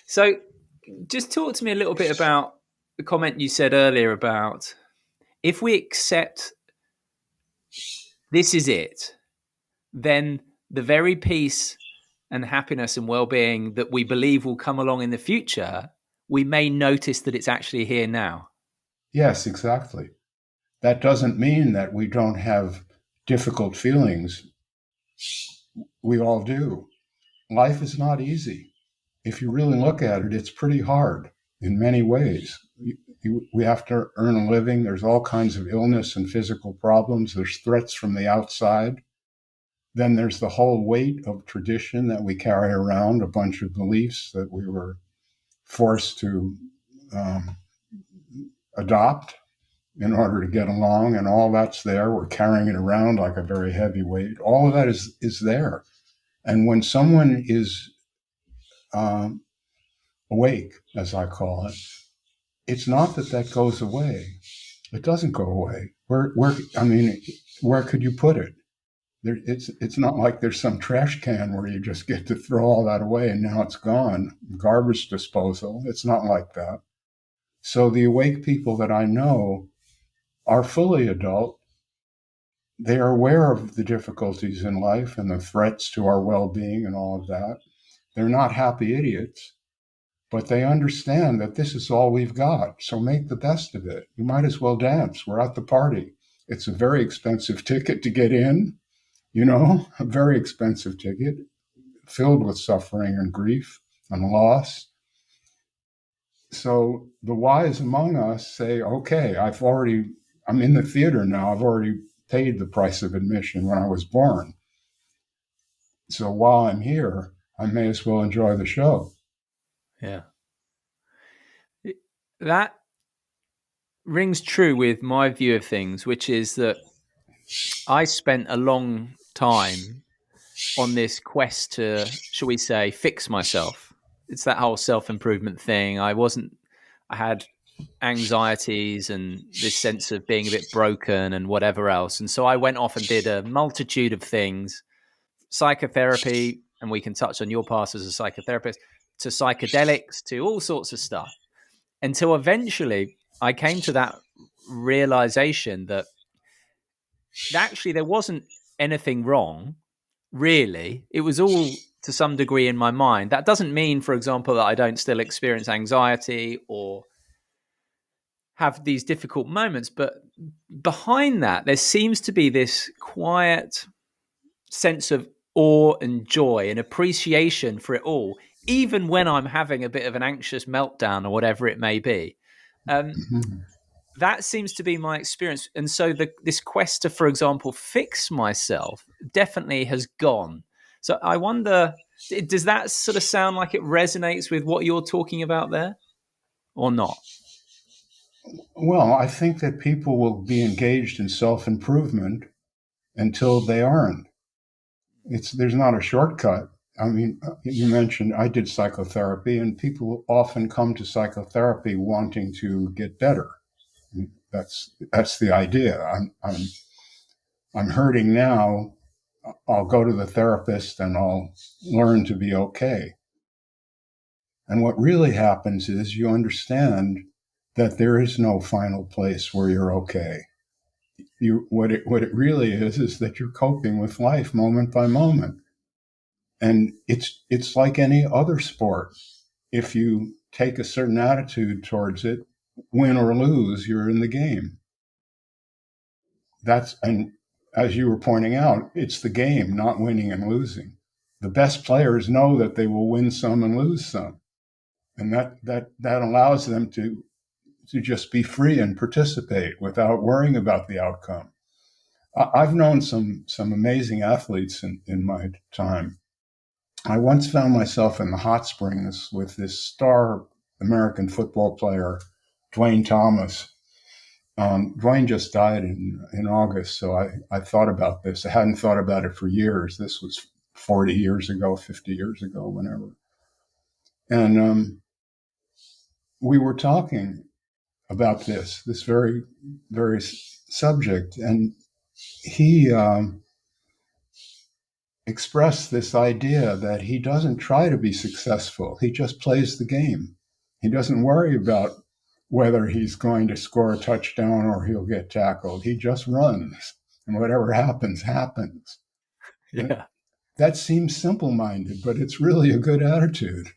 So, just talk to me a little bit about the comment you said earlier about if we accept this is it, then the very peace and happiness and well-being that we believe will come along in the future, we may notice that it's actually here now. Yes, exactly. That doesn't mean that we don't have difficult feelings. We all do. Life is not easy. If you really look at it, it's pretty hard in many ways. We have to earn a living. There's all kinds of illness and physical problems. There's threats from the outside. Then there's the whole weight of tradition that we carry around, a bunch of beliefs that we were forced to um, adopt in order to get along, and all that's there. We're carrying it around like a very heavy weight. All of that is there. And when someone is um, awake, as I call it, it's not that that goes away. It doesn't go away. I mean, where could you put it? It's not like there's some trash can where you just get to throw all that away and now it's gone. Garbage disposal. It's not like that. So the awake people that I know are fully adult. They are aware of the difficulties in life and the threats to our well-being and all of that. They're not happy idiots, but they understand that this is all we've got. So make the best of it. You might as well dance. We're at the party. It's a very expensive ticket to get in, a very expensive ticket filled with suffering and grief and loss. So the wise among us say, okay, I'm in the theater now. I've already paid the price of admission when I was born. So while I'm here, I may as well enjoy the show. Yeah. That rings true with my view of things, which is that I spent a long time on this quest to, shall we say, fix myself. It's that whole self-improvement thing. I had anxieties and this sense of being a bit broken and whatever else. And so I went off and did a multitude of things, psychotherapy, and we can touch on your past as a psychotherapist, to psychedelics, to all sorts of stuff, until eventually I came to that realization that actually there wasn't anything wrong, really. It was all to some degree in my mind. That doesn't mean, for example, that I don't still experience anxiety or have these difficult moments, but behind that, there seems to be this quiet sense of awe and joy and appreciation for it all, even when I'm having a bit of an anxious meltdown or whatever it may be. Um, Mhm. that seems to be my experience. And so this quest to, for example, fix myself definitely has gone. So I wonder, does that sort of sound like it resonates with what you're talking about there or not? Well, I think that people will be engaged in self improvement until they aren't. There's not a shortcut. I mean, you mentioned I did psychotherapy, and people often come to psychotherapy wanting to get better. I mean, that's the idea. I'm hurting now. I'll go to the therapist and I'll learn to be okay. And what really happens is you understand that there is no final place where you're okay. What it really is that you're coping with life moment by moment. And it's like any other sport. If you take a certain attitude towards it, win or lose, you're in the game. And as you were pointing out, it's the game, not winning and losing. The best players know that they will win some and lose some, and that allows them to just be free and participate without worrying about the outcome. I've known some amazing athletes in my time. I once found myself in the hot springs with this star American football player, Dwayne Thomas. Dwayne just died in August, so I thought about this. I hadn't thought about it for years. This was 40 years ago, 50 years ago, whenever. And we were talking about this very, very subject. And he express this idea that he doesn't try to be successful. He just plays the game. He doesn't worry about whether he's going to score a touchdown or he'll get tackled. He just runs, and whatever happens, happens. Yeah. That seems simple minded, but it's really a good attitude.